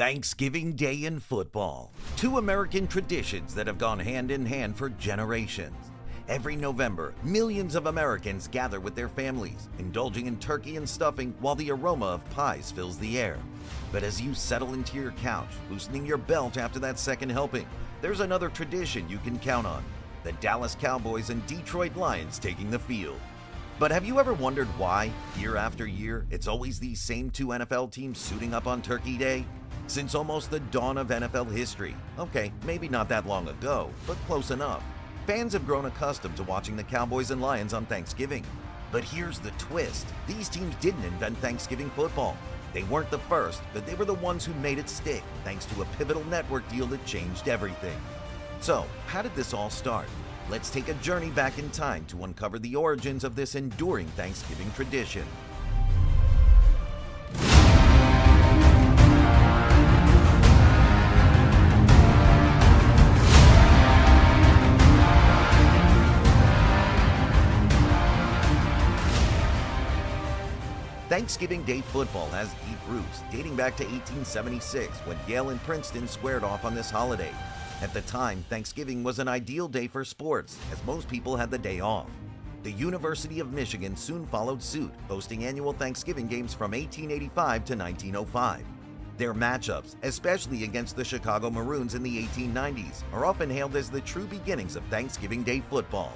Thanksgiving Day in football. Two American traditions that have gone hand in hand for generations. Every November, millions of Americans gather with their families, indulging in turkey and stuffing while the aroma of pies fills the air. But as you settle into your couch, loosening your belt after that second helping, there's another tradition you can count on: the Dallas Cowboys and Detroit Lions taking the field. But have you ever wondered why, year after year, it's always these same two NFL teams suiting up on Turkey Day? Since almost the dawn of NFL history, okay, maybe not that long ago, but close enough, fans have grown accustomed to watching the Cowboys and Lions on Thanksgiving. But here's the twist: these teams didn't invent Thanksgiving football. They weren't the first, but they were the ones who made it stick, thanks to a pivotal network deal that changed everything. So, how did this all start? Let's take a journey back in time to uncover the origins of this enduring Thanksgiving tradition. Thanksgiving Day football has deep roots, dating back to 1876 when Yale and Princeton squared off on this holiday. At the time, Thanksgiving was an ideal day for sports, as most people had the day off. The University of Michigan soon followed suit, hosting annual Thanksgiving games from 1885 to 1905. Their matchups, especially against the Chicago Maroons in the 1890s, are often hailed as the true beginnings of Thanksgiving Day football.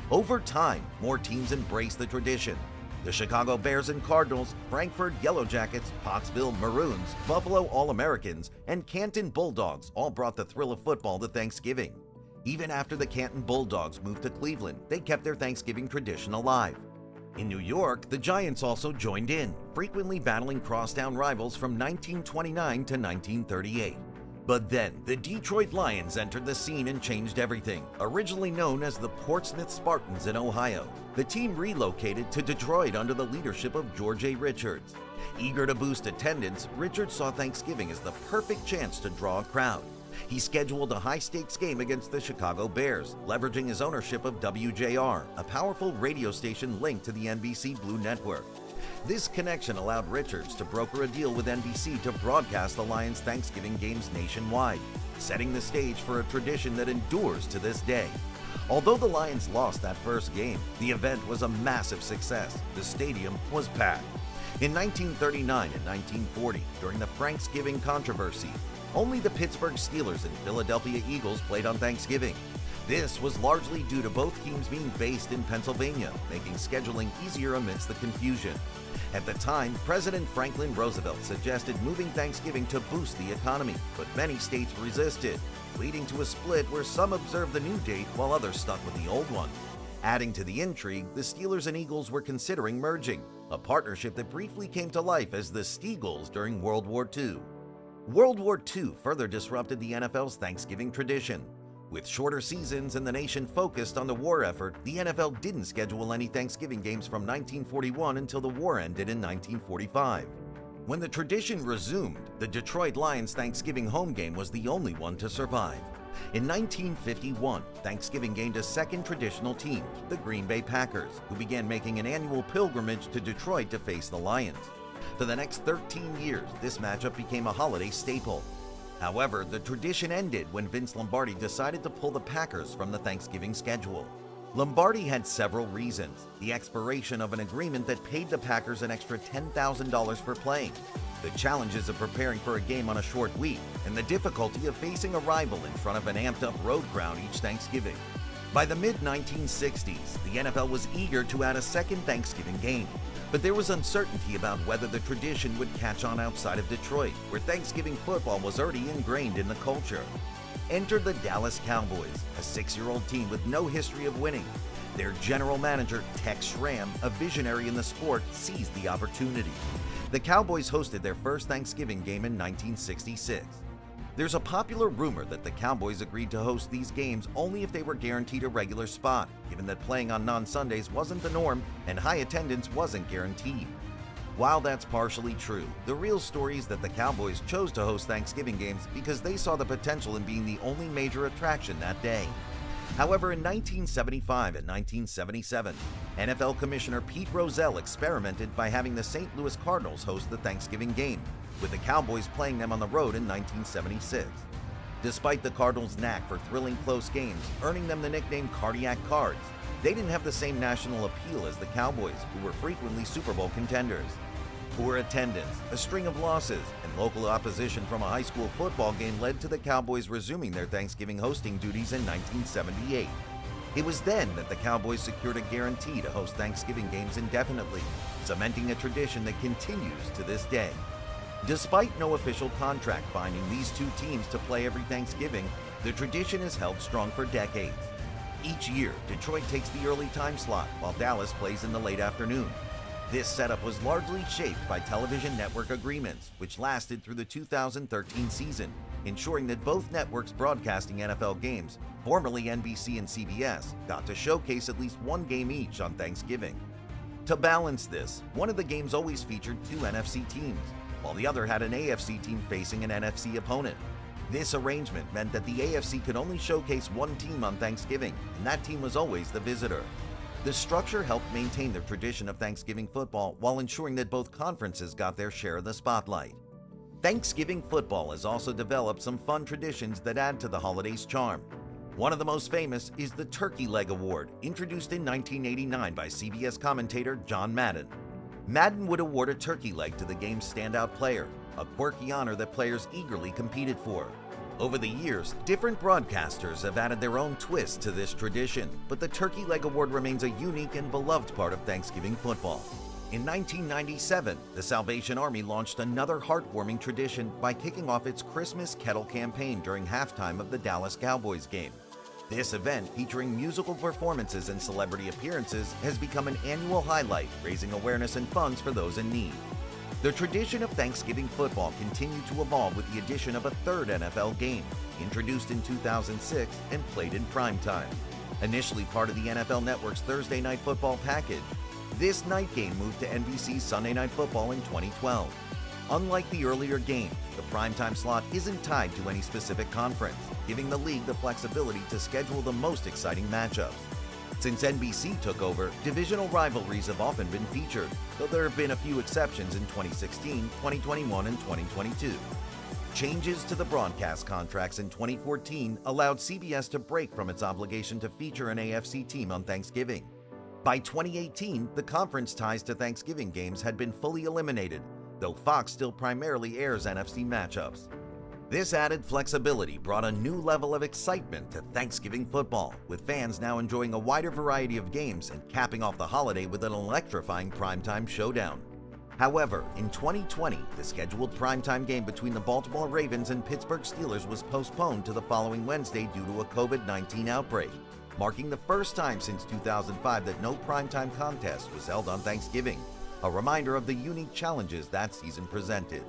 Over time, more teams embraced the tradition. The Chicago Bears and Cardinals, Frankfurt Yellow Jackets, Pottsville Maroons, Buffalo All-Americans, and Canton Bulldogs all brought the thrill of football to Thanksgiving. Even after the Canton Bulldogs moved to Cleveland, they kept their Thanksgiving tradition alive. In New York, the Giants also joined in, frequently battling crosstown rivals from 1929 to 1938. But then, the Detroit Lions entered the scene and changed everything. Originally known as the Portsmouth Spartans in Ohio, the team relocated to Detroit under the leadership of George A. Richards. Eager to boost attendance, Richards saw Thanksgiving as the perfect chance to draw a crowd. He scheduled a high-stakes game against the Chicago Bears, leveraging his ownership of WWII, a powerful radio station linked to the NBC Blue Network. This connection allowed Richards to broker a deal with NBC to broadcast the Lions' Thanksgiving games nationwide, setting the stage for a tradition that endures to this day. Although the Lions lost that first game, the event was a massive success. The stadium was packed. In 1939 and 1940, during the Franksgiving controversy, only the Pittsburgh Steelers and Philadelphia Eagles played on Thanksgiving. This was largely due to both teams being based in Pennsylvania, making scheduling easier amidst the confusion. At the time, President Franklin Roosevelt suggested moving Thanksgiving to boost the economy, but many states resisted, leading to a split where some observed the new date while others stuck with the old one. Adding to the intrigue, the Steelers and Eagles were considering merging, a partnership that briefly came to life as the Steagles during World War II. World War II further disrupted the NFL's Thanksgiving tradition. With shorter seasons and the nation focused on the war effort, the NFL didn't schedule any Thanksgiving games from 1941 until the war ended in 1945. When the tradition resumed, the Detroit Lions' Thanksgiving home game was the only one to survive. In 1951, Thanksgiving gained a second traditional team, the Green Bay Packers, who began making an annual pilgrimage to Detroit to face the Lions. For the next 13 years, this matchup became a holiday staple. However, the tradition ended when Vince Lombardi decided to pull the Packers from the Thanksgiving schedule. Lombardi had several reasons: the expiration of an agreement that paid the Packers an extra $10,000 for playing, the challenges of preparing for a game on a short week, and the difficulty of facing a rival in front of an amped-up road crowd each Thanksgiving. By the mid-1960s, the NFL was eager to add a second Thanksgiving game, but there was uncertainty about whether the tradition would catch on outside of Detroit, where Thanksgiving football was already ingrained in the culture. Enter the Dallas Cowboys, a 6-year-old team with no history of winning. Their general manager, Tex Schramm, a visionary in the sport, seized the opportunity. The Cowboys hosted their first Thanksgiving game in 1966. There's a popular rumor that the Cowboys agreed to host these games only if they were guaranteed a regular spot, given that playing on non-Sundays wasn't the norm and high attendance wasn't guaranteed. While that's partially true, the real story is that the Cowboys chose to host Thanksgiving games because they saw the potential in being the only major attraction that day. However, in 1975 and 1977, NFL Commissioner Pete Rozelle experimented by having the St. Louis Cardinals host the Thanksgiving game, with the Cowboys playing them on the road in 1976. Despite the Cardinals' knack for thrilling close games, earning them the nickname Cardiac Cards, they didn't have the same national appeal as the Cowboys, who were frequently Super Bowl contenders. Poor attendance, a string of losses, and local opposition from a high school football game led to the Cowboys resuming their Thanksgiving hosting duties in 1978. It was then that the Cowboys secured a guarantee to host Thanksgiving games indefinitely, cementing a tradition that continues to this day. Despite no official contract binding these two teams to play every Thanksgiving, the tradition is held strong for decades. Each year, Detroit takes the early time slot, while Dallas plays in the late afternoon. This setup was largely shaped by television network agreements, which lasted through the 2013 season, ensuring that both networks broadcasting NFL games, formerly NBC and CBS, got to showcase at least one game each on Thanksgiving. To balance this, one of the games always featured two NFC teams, while the other had an AFC team facing an NFC opponent. This arrangement meant that the AFC could only showcase one team on Thanksgiving, and that team was always the visitor. The structure helped maintain the tradition of Thanksgiving football while ensuring that both conferences got their share of the spotlight. Thanksgiving football has also developed some fun traditions that add to the holiday's charm. One of the most famous is the Turkey Leg Award, introduced in 1989 by CBS commentator John Madden. Madden would award a turkey leg to the game's standout player, a quirky honor that players eagerly competed for. Over the years, different broadcasters have added their own twist to this tradition, but the Turkey Leg Award remains a unique and beloved part of Thanksgiving football. In 1997, the Salvation Army launched another heartwarming tradition by kicking off its Christmas Kettle campaign during halftime of the Dallas Cowboys game. This event, featuring musical performances and celebrity appearances, has become an annual highlight, raising awareness and funds for those in need. The tradition of Thanksgiving football continued to evolve with the addition of a third NFL game, introduced in 2006 and played in primetime. Initially part of the NFL Network's Thursday Night Football package, this night game moved to NBC's Sunday Night Football in 2012. Unlike the earlier games, the primetime slot isn't tied to any specific conference, giving the league the flexibility to schedule the most exciting matchups. Since NBC took over, divisional rivalries have often been featured, though there have been a few exceptions in 2016, 2021, and 2022. Changes to the broadcast contracts in 2014 allowed CBS to break from its obligation to feature an AFC team on Thanksgiving. By 2018, the conference ties to Thanksgiving games had been fully eliminated, though Fox still primarily airs NFC matchups. This added flexibility brought a new level of excitement to Thanksgiving football, with fans now enjoying a wider variety of games and capping off the holiday with an electrifying primetime showdown. However, in 2020, the scheduled primetime game between the Baltimore Ravens and Pittsburgh Steelers was postponed to the following Wednesday due to a COVID-19 outbreak, marking the first time since 2005 that no primetime contest was held on Thanksgiving, a reminder of the unique challenges that season presented.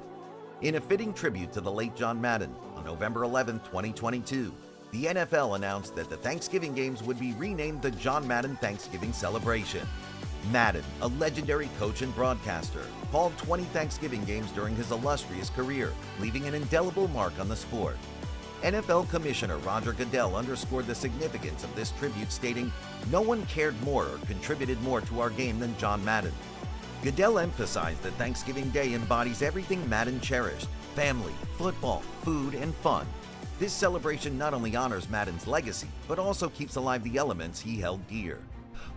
In a fitting tribute to the late John Madden, on November 11, 2022, the NFL announced that the Thanksgiving games would be renamed the John Madden Thanksgiving Celebration. Madden, a legendary coach and broadcaster, called 20 Thanksgiving games during his illustrious career, leaving an indelible mark on the sport. NFL Commissioner Roger Goodell underscored the significance of this tribute, stating, "No one cared more or contributed more to our game than John Madden." Goodell emphasized that Thanksgiving Day embodies everything Madden cherished: family, football, food, and fun. This celebration not only honors Madden's legacy, but also keeps alive the elements he held dear.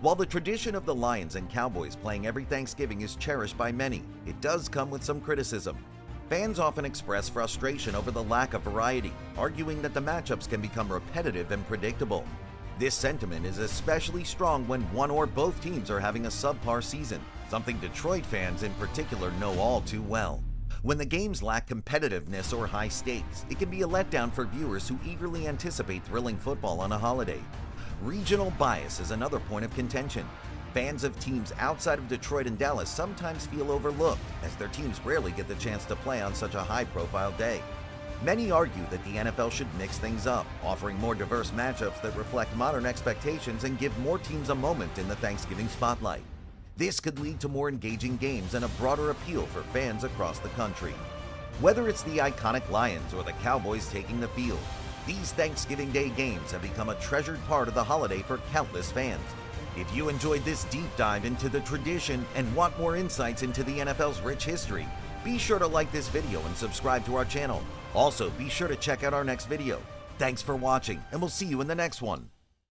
While the tradition of the Lions and Cowboys playing every Thanksgiving is cherished by many, it does come with some criticism. Fans often express frustration over the lack of variety, arguing that the matchups can become repetitive and predictable. This sentiment is especially strong when one or both teams are having a subpar season, something Detroit fans in particular know all too well. When the games lack competitiveness or high stakes, it can be a letdown for viewers who eagerly anticipate thrilling football on a holiday. Regional bias is another point of contention. Fans of teams outside of Detroit and Dallas sometimes feel overlooked, as their teams rarely get the chance to play on such a high-profile day. Many argue that the NFL should mix things up, offering more diverse matchups that reflect modern expectations and give more teams a moment in the Thanksgiving spotlight. This could lead to more engaging games and a broader appeal for fans across the country. Whether it's the iconic Lions or the Cowboys taking the field, These Thanksgiving Day games have become a treasured part of the holiday for countless fans. If you enjoyed this deep dive into the tradition and want more insights into the NFL's rich history, be sure to like this video and subscribe to our channel. Also, be sure to check out our next video. Thanks for watching, and we'll see you in the next one.